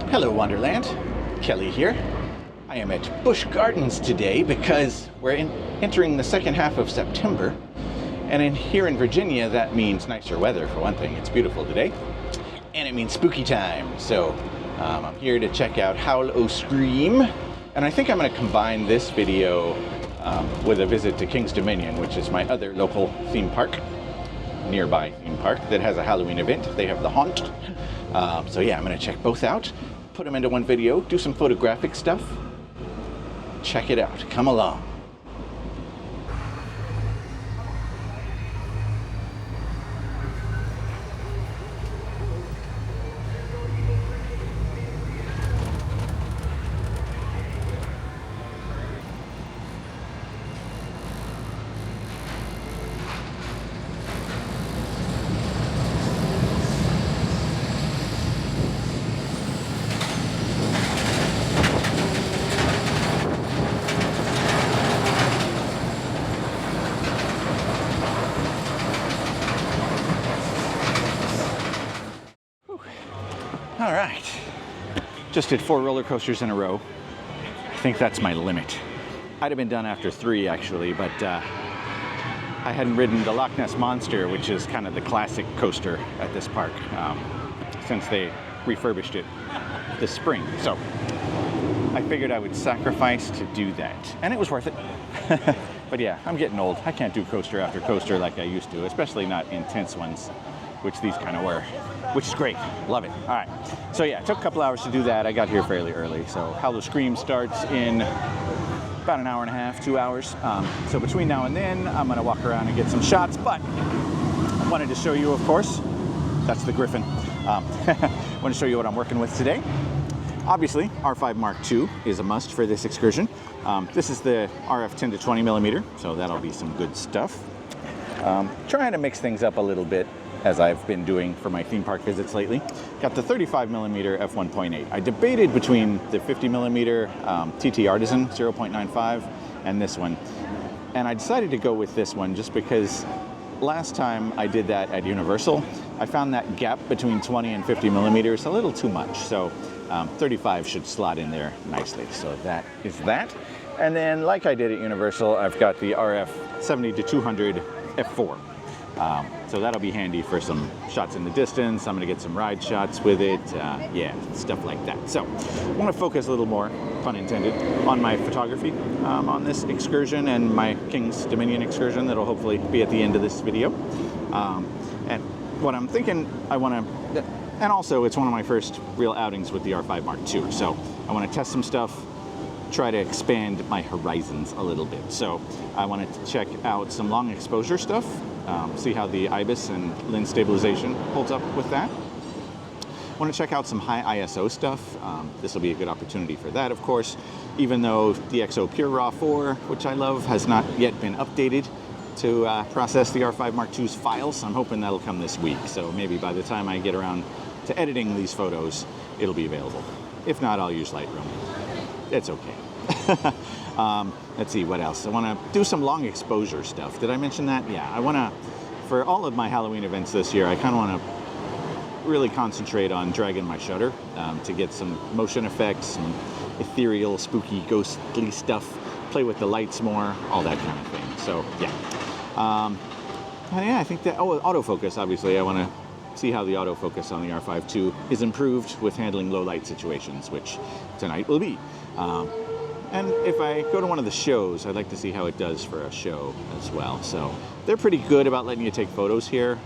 Hello Wonderland, Kelly here. I am at Busch Gardens today because we're entering the second half of September, and here in Virginia that means nicer weather for one thing. It's beautiful today, and it means spooky time. So I'm here to check out Howl O Scream, and I think I'm going to combine this video with a visit to King's Dominion, which is my other local theme park, nearby theme park that has a Halloween event. They have the Haunt. So yeah, I'm going to check both out, put them into one video, do some photographic stuff. Check it out. Come along. All right, just did 4 roller coasters in a row. I think that's my limit. I'd have been done after 3 actually, but I hadn't ridden the Loch Ness Monster, which is kind of the classic coaster at this park, since they refurbished it this spring. So I figured I would sacrifice to do that, and it was worth it. But yeah, I'm getting old. I can't do coaster after coaster like I used to, especially not intense ones, which these kind of were, which is great. Love it. All right. So yeah, it took a couple hours to do that. I got here fairly early. So Howl O Scream starts in about an hour and a half, 2 hours. So between now and then, I'm going to walk around and get some shots. But I wanted to show you, of course, that's the Griffin. I want to show you what I'm working with today. Obviously, R5 Mark II is a must for this excursion. This is the RF 10 to 20 millimeter, so that'll be some good stuff. Trying to mix things up a little bit, as I've been doing for my theme park visits lately. Got the 35 millimeter f1.8. I debated between the 50 millimeter TT Artisan 0.95 and this one. And I decided to go with this one just because last time I did that at Universal, I found that gap between 20 and 50 millimeters a little too much. So 35 should slot in there nicely. So that is that. And then like I did at Universal, I've got the RF 70 to 200 f4. So that'll be handy for some shots in the distance. I'm going to get some ride shots with it. Yeah, stuff like that. So I want to focus a little more, pun intended, on my photography on this excursion and my King's Dominion excursion that'll hopefully be at the end of this video. And what I'm thinking, and also it's one of my first real outings with the R5 Mark II. So I want to test some stuff, try to expand my horizons a little bit. So I wanted to check out some long exposure stuff, see how the IBIS and lens stabilization holds up with that. I want to check out some high ISO stuff. This will be a good opportunity for that, of course, even though DxO Pure Raw 4, which I love, has not yet been updated to process the R5 Mark II's files. I'm hoping that'll come this week. So maybe by the time I get around to editing these photos, it'll be available. If not, I'll use Lightroom. It's okay. Let's see, what else? I want to do some long exposure stuff. Did I mention that? Yeah, I want to, for all of my Halloween events this year, I kind of want to really concentrate on dragging my shutter to get some motion effects, some ethereal, spooky, ghostly stuff, play with the lights more, all that kind of thing. So, yeah. And yeah, I think that, autofocus, obviously, I want to see how the autofocus on the R5 II is improved with handling low light situations, which tonight will be. And if I go to one of the shows, I'd like to see how it does for a show as well. So they're pretty good about letting you take photos here.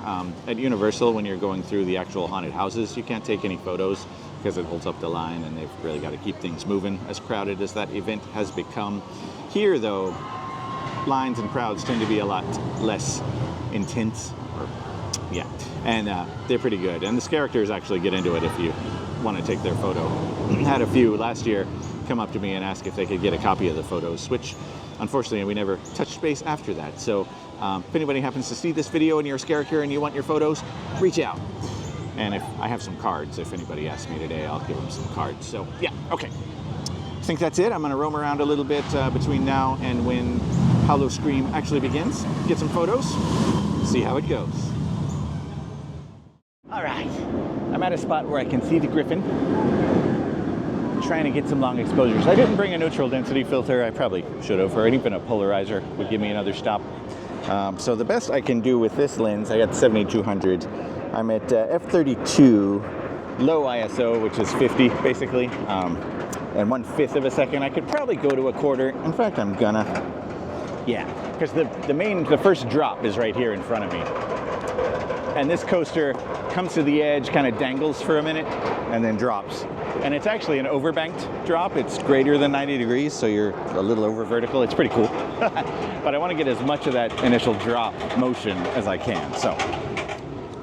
At Universal, when you're going through the actual haunted houses, you can't take any photos because it holds up the line, and they've really got to keep things moving, as crowded as that event has become. Here, though, lines and crowds tend to be a lot less intense. Yeah, and they're pretty good. And the characters actually get into it if you want to take their photo. Had a few last year come up to me and ask if they could get a copy of the photos, which unfortunately we never touched base after that. So if anybody happens to see this video and you're a character and you want your photos, reach out. And if I have some cards, if anybody asks me today, I'll give them some cards. So yeah, okay. I think that's it. I'm going to roam around a little bit between now and when Howl O Scream actually begins. Get some photos, see how it goes. All right, I'm at a spot where I can see the Griffin. trying to get some long exposures. I didn't bring a neutral density filter. I probably should have, or even a polarizer would give me another stop. So the best I can do with this lens, I got 7200. I'm at f32 low ISO, which is 50 basically, and 1/5 of a second. I could probably go to a quarter. In fact, I'm gonna, yeah, because the first drop is right here in front of me. And this coaster comes to the edge, kind of dangles for a minute, and then drops. And it's actually an overbanked drop. It's greater than 90 degrees, so you're a little over vertical. It's pretty cool. But I want to get as much of that initial drop motion as I can. So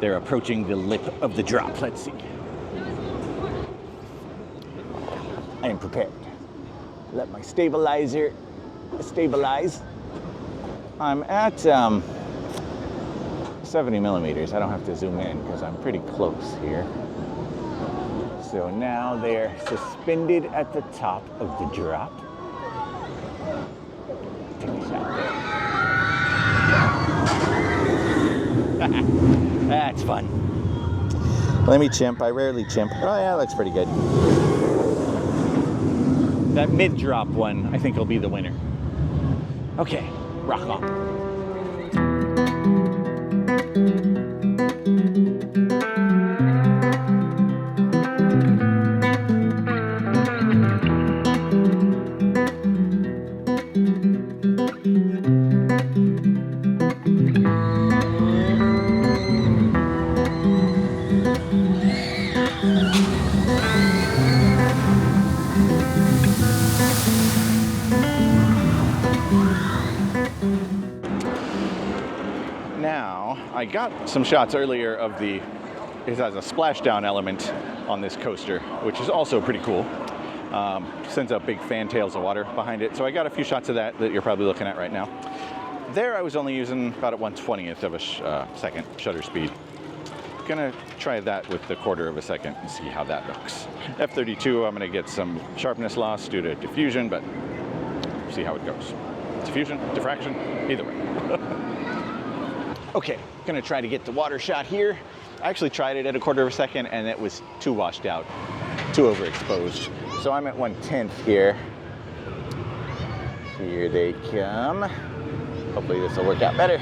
they're approaching the lip of the drop. Let's see. I am prepared. Let my stabilizer stabilize. I'm at 70 millimeters. I don't have to zoom in because I'm pretty close here. So now they're suspended at the top of the drop. Take a shot there. That's fun. Let me chimp. I rarely chimp. Oh yeah, that looks pretty good. That mid-drop one, I think, will be the winner. Okay, rock on. I got some shots earlier of it has a splashdown element on this coaster, which is also pretty cool. Sends out big fantails of water behind it. So I got a few shots of that you're probably looking at right now. There I was only using about at 1/20th of a second shutter speed. Gonna try that with the quarter of a second and see how that looks. f32, I'm gonna get some sharpness loss due to diffusion, but see how it goes. Diffusion, diffraction, either way. Okay, gonna try to get the water shot here. I actually tried it at a quarter of a second and it was too washed out, too overexposed. So I'm at 1/10 here. Here they come. Hopefully this will work out better.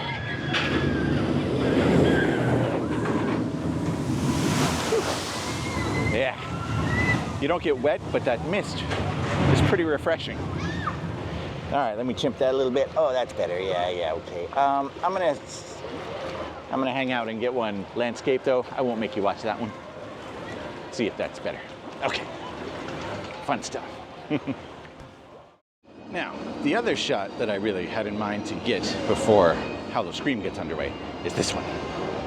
Yeah, you don't get wet, but that mist is pretty refreshing. All right, let me chimp that a little bit. Oh, that's better. Yeah, okay. I'm gonna hang out and get one landscape though. I won't make you watch that one. See if that's better. Okay, fun stuff. Now, the other shot that I really had in mind to get before Hollow Scream gets underway is this one.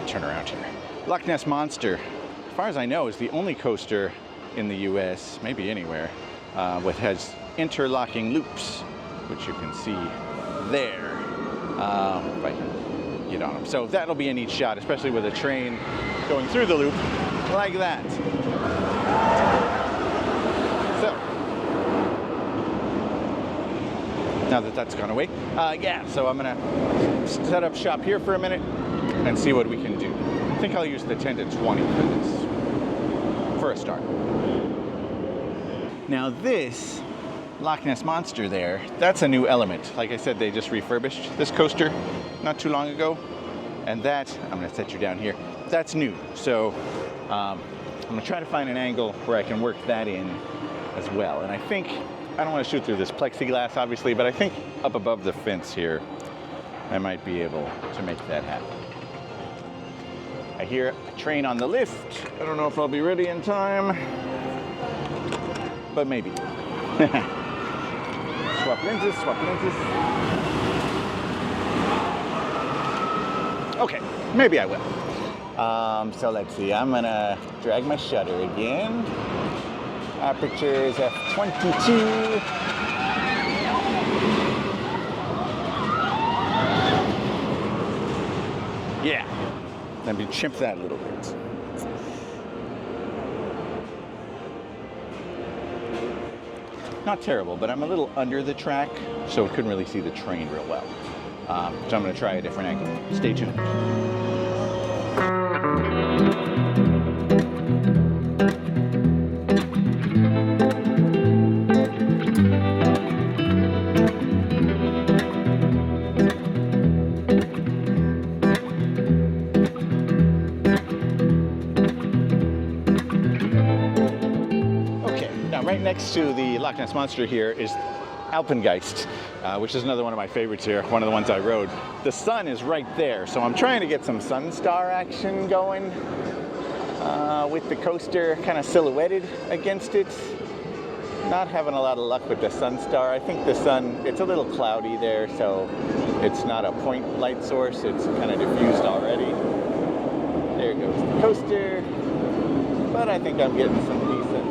Turn around here. Loch Ness Monster, as far as I know, is the only coaster in the US, maybe anywhere, has interlocking loops, which you can see there. If I can get on them. So that'll be a neat shot, especially with a train going through the loop like that. So, now that that's gone away, so I'm gonna set up shop here for a minute and see what we can do. I think I'll use the 10 to 20 for this, for a start. Now this Loch Ness Monster there, that's a new element. Like I said, they just refurbished this coaster not too long ago. And that, I'm gonna set you down here, that's new. So I'm gonna try to find an angle where I can work that in as well. And I think, I don't wanna shoot through this plexiglass obviously, but I think up above the fence here, I might be able to make that happen. I hear a train on the lift. I don't know if I'll be ready in time, but maybe. Swap lenses, swap lenses. Okay, maybe I will. So let's see, I'm gonna drag my shutter again. Aperture is f22. Yeah, let me chimp that a little bit. Not terrible, but I'm a little under the track, so I couldn't really see the train real well. So I'm gonna try a different angle. Stay tuned. right next to the Loch Ness Monster here is Alpengeist, which is another one of my favorites here, one of the ones I rode. The sun is right there, so I'm trying to get some sun star action going with the coaster kind of silhouetted against it. Not having a lot of luck with the sun star. I think the sun, it's a little cloudy there, so it's not a point light source. It's kind of diffused already. There goes the coaster. But I think I'm getting some decent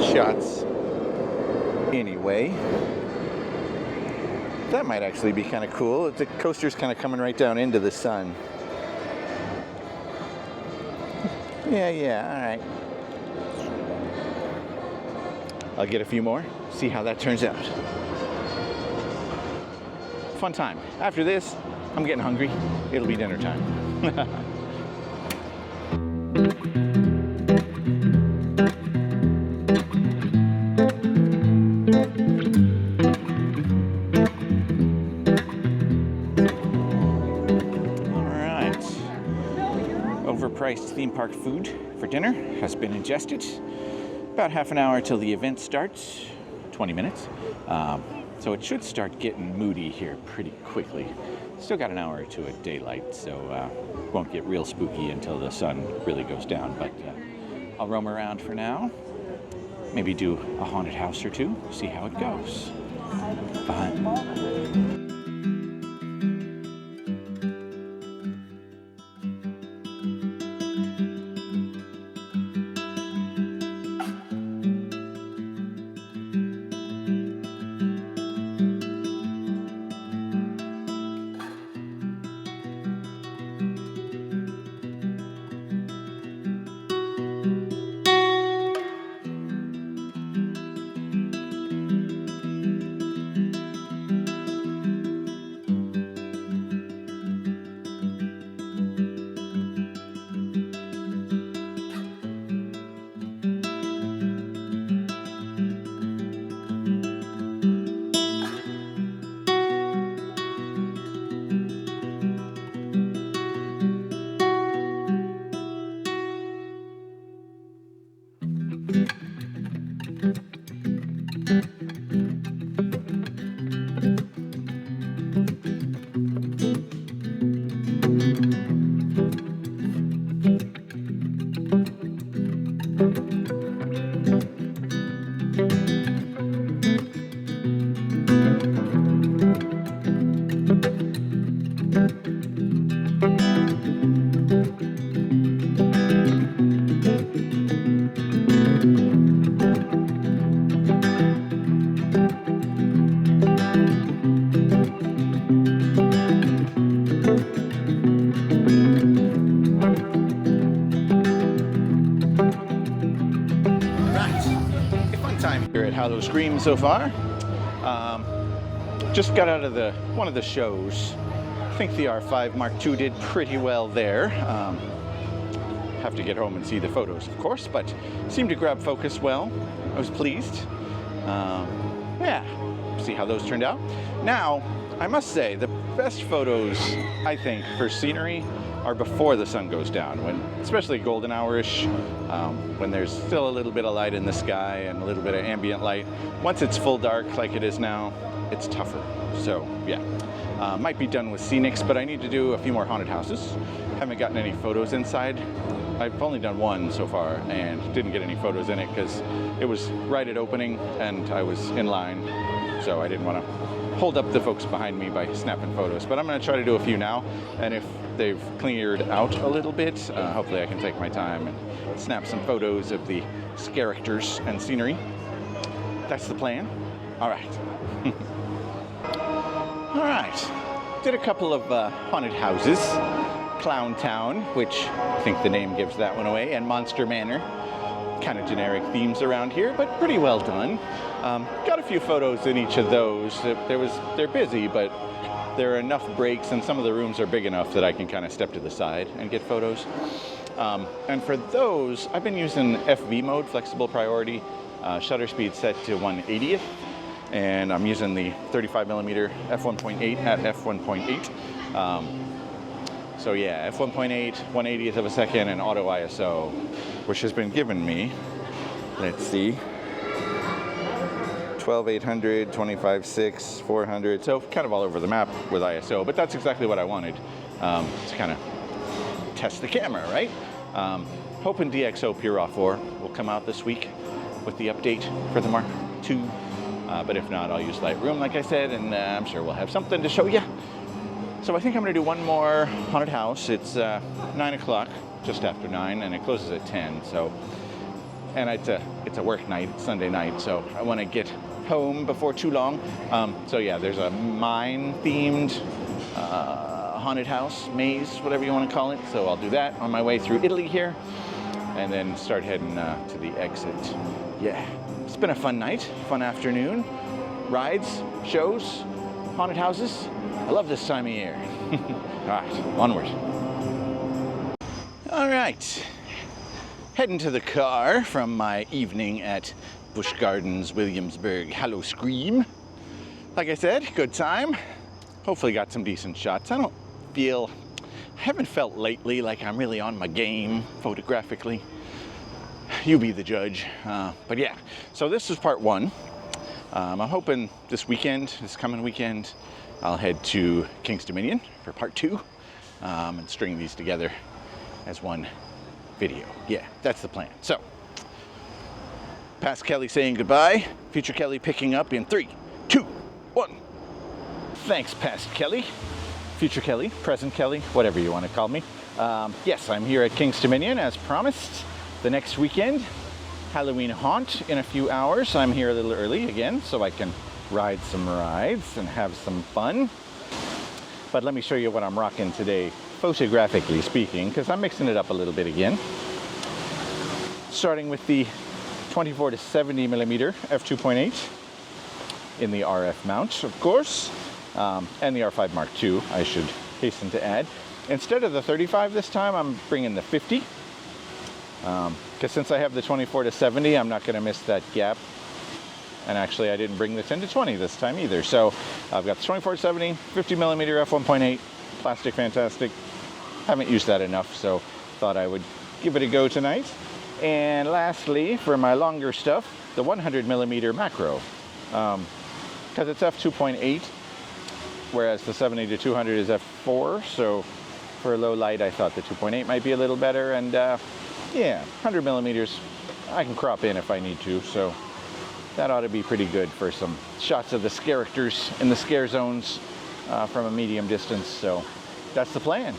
shots anyway. That might actually be kind of cool. The coaster's kind of coming right down into the sun. Yeah, all right. I'll get a few more, see how that turns out. Fun time. After this, I'm getting hungry. It'll be dinner time. Overpriced theme park food for dinner has been ingested. About half an hour till the event starts, 20 minutes. So it should start getting moody here pretty quickly. Still got an hour or two at daylight, so won't get real spooky until the sun really goes down. But I'll roam around for now. Maybe do a haunted house or two, see how it goes. Fun. Hollow Scream so far. Just got out of one of the shows. I think the R5 Mark II did pretty well there. Have to get home and see the photos, of course, but seemed to grab focus well. I was pleased. Yeah, see how those turned out. Now, I must say, the best photos, I think, for scenery are before the sun goes down, when, especially golden hour-ish, when there's still a little bit of light in the sky and a little bit of ambient light. Once it's full dark like it is now, it's tougher. So yeah, might be done with scenics, but I need to do a few more haunted houses. Haven't gotten any photos inside. I've only done one so far and didn't get any photos in it because it was right at opening and I was in line, so I didn't want to hold up the folks behind me by snapping photos. But I'm going to try to do a few now, and if they've cleared out a little bit, hopefully I can take my time and snap some photos of the characters and scenery. That's the plan. All right. All right. Did a couple of haunted houses. Clown Town, which I think the name gives that one away, and Monster Manor. Kind of generic themes around here, but pretty well done. Got a few photos in each of those. They're busy, but there are enough breaks, and some of the rooms are big enough that I can kind of step to the side and get photos. And for those, I've been using FV mode, flexible priority, shutter speed set to 1/80th, and I'm using the 35mm f1.8 at f1.8. So yeah, f1.8, 1/80th of a second, and auto ISO, which has been given me let's see, 12,800, 25.6, 400, so kind of all over the map with ISO, but that's exactly what I wanted, to kind of test the camera, right? Hoping DxO Pure Raw 4 will come out this week with the update for the Mark II, but if not, I'll use Lightroom, like I said, and I'm sure we'll have something to show you. So I think I'm gonna do one more haunted house. It's 9 o'clock, just after 9, and it closes at 10, so, and it's a work night, it's Sunday night, so I wanna get home before too long. So yeah, there's a mine-themed haunted house, maze, whatever you wanna call it, so I'll do that on my way through Italy here, and then start heading to the exit. Yeah, it's been a fun night, fun afternoon, rides, shows, haunted houses. I love this time of year. All right, onward. All right, heading to the car from my evening at Busch Gardens, Williamsburg, Hallow Scream. Like I said, good time. Hopefully got some decent shots. I haven't felt lately like I'm really on my game photographically. You be the judge. But yeah, so this is part 1. I'm hoping this coming weekend, I'll head to King's Dominion for part 2 and string these together as one video. Yeah, that's the plan. So, past Kelly saying goodbye, future Kelly picking up in 3, 2, 1. Thanks, past Kelly. Future Kelly, present Kelly, whatever you want to call me. Yes, I'm here at King's Dominion as promised. The next weekend, Halloween haunt in a few hours. I'm here a little early again so I can ride some rides and have some fun. But let me show you what I'm rocking today, photographically speaking, because I'm mixing it up a little bit again. Starting with the 24 to 70 millimeter f2.8 in the RF mount, of course, and the R5 Mark II, I should hasten to add. Instead of the 35 this time, I'm bringing the 50. Because since I have the 24 to 70, I'm not going to miss that gap. And actually, I didn't bring the 10 to 20 this time either. So I've got the 24 to 70, 50 millimeter f1.8, plastic fantastic. Haven't used that enough, so thought I would give it a go tonight. And lastly, for my longer stuff, the 100 millimeter macro. Because it's f2.8, whereas the 70 to 200 is f4. So for low light, I thought the 2.8 might be a little better. And yeah, 100 millimeters, I can crop in if I need to. So that ought to be pretty good for some shots of the characters in the scare zones from a medium distance. So that's the plan.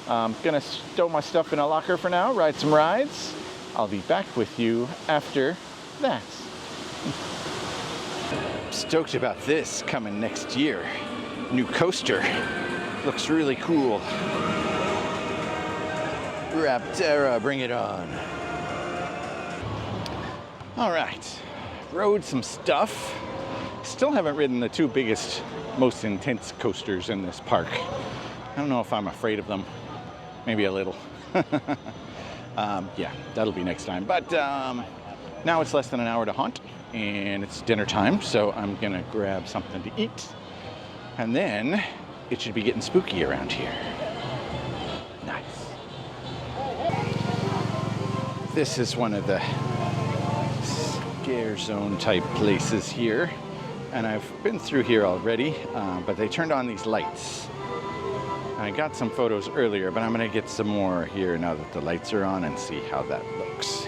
Gonna stow my stuff in a locker for now, ride some rides. I'll be back with you after that. Stoked about this coming next year. New coaster. Looks really cool. Raptera, bring it on. All right, rode some stuff. Still haven't ridden the 2 biggest, most intense coasters in this park. I don't know if I'm afraid of them. Maybe a little. Yeah, that'll be next time. But now it's less than an hour to haunt, and it's dinner time, so I'm gonna grab something to eat. And then it should be getting spooky around here. Nice. This is one of the scare zone type places here. And I've been through here already, but they turned on these lights. I got some photos earlier, but I'm gonna get some more here now that the lights are on and see how that looks.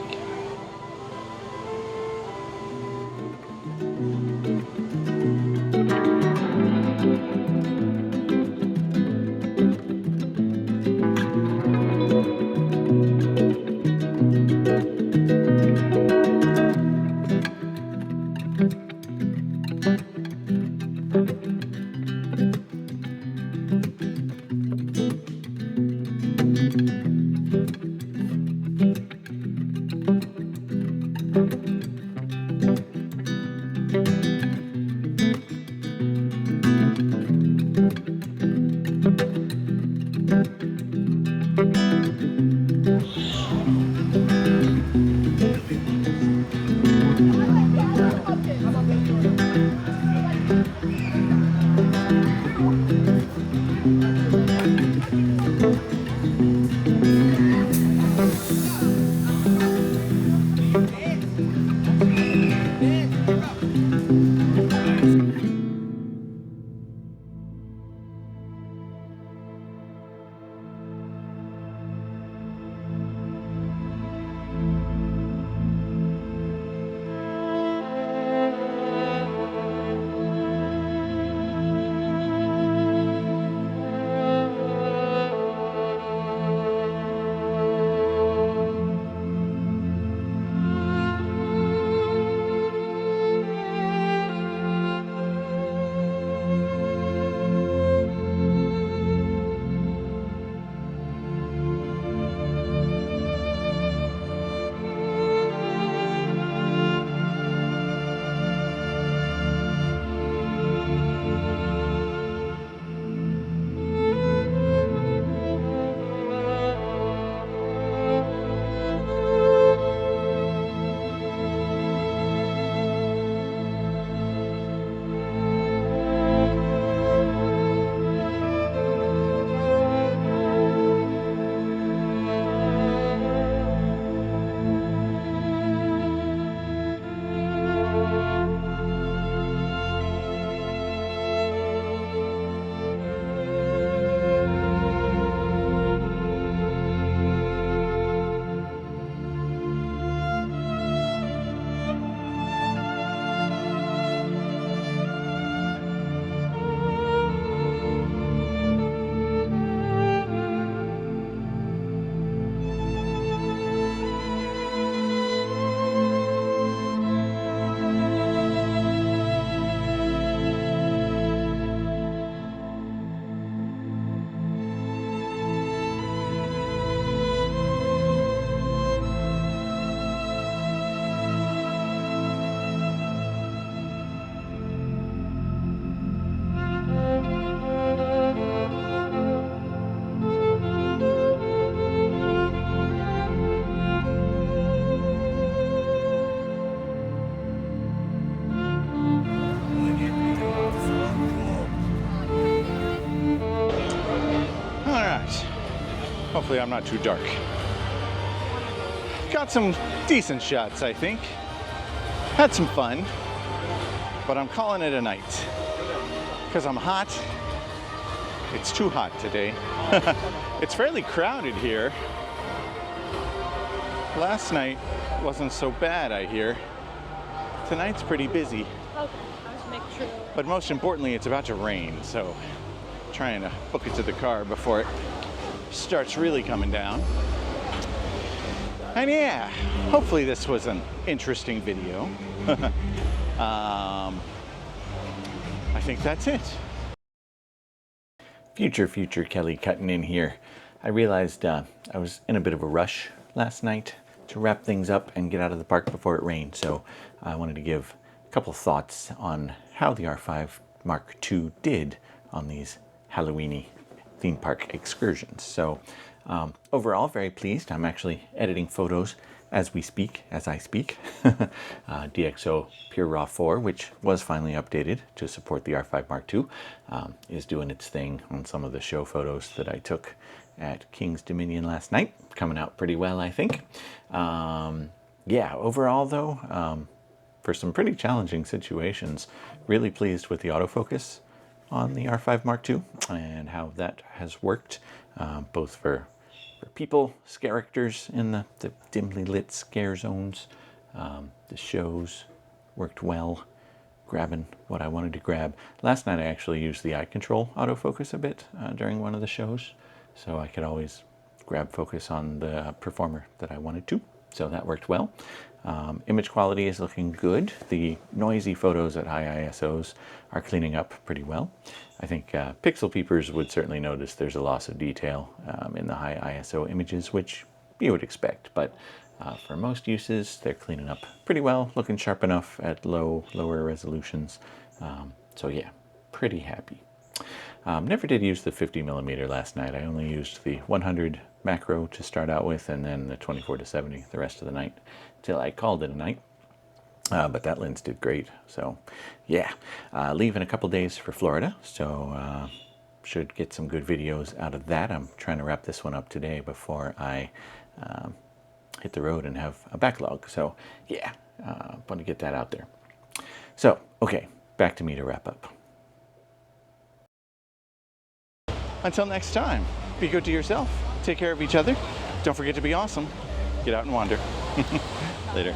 Hopefully I'm not too dark. Got some decent shots, I think. Had some fun, but I'm calling it a night. Because I'm hot. It's too hot today. It's fairly crowded here. Last night wasn't so bad, I hear. Tonight's pretty busy. But most importantly, it's about to rain, so I'm trying to book it to the car before it starts really coming down. And yeah, hopefully this was an interesting video. I think that's it. Future Kelly cutting in here. I realized I was in a bit of a rush last night to wrap things up and get out of the park before it rained, so I wanted to give a couple thoughts on how the R5 Mark II did on these Halloween-y theme park excursions. So overall, very pleased. I'm actually editing photos as I speak. DxO Pure Raw 4, which was finally updated to support the R5 Mark II, is doing its thing on some of the show photos that I took at King's Dominion last night. Coming out pretty well, I think. Yeah, overall though, for some pretty challenging situations, really pleased with the autofocus on the R5 Mark II and how that has worked, both for people, characters in the dimly lit scare zones. The shows worked well, grabbing what I wanted to grab. Last night I actually used the eye control autofocus a bit during one of the shows, so I could always grab focus on the performer that I wanted to. So that worked well. Image quality is looking good. The noisy photos at high ISOs are cleaning up pretty well. I think pixel peepers would certainly notice there's a loss of detail in the high ISO images, which you would expect, but for most uses they're cleaning up pretty well, looking sharp enough at lower resolutions. So yeah, pretty happy. Never did use the 50mm last night. I only used the 100 macro to start out with, and then the 24-70 the rest of the night, till I called it a night. But that lens did great. So yeah, leaving a couple days for Florida, so should get some good videos out of that. I'm trying to wrap this one up today before I hit the road and have a backlog. So yeah, Want to get that out there. So, okay, back to me to wrap up. Until next time, be good to yourself. Take care of each other. Don't forget to be awesome. Get out and wander. Later.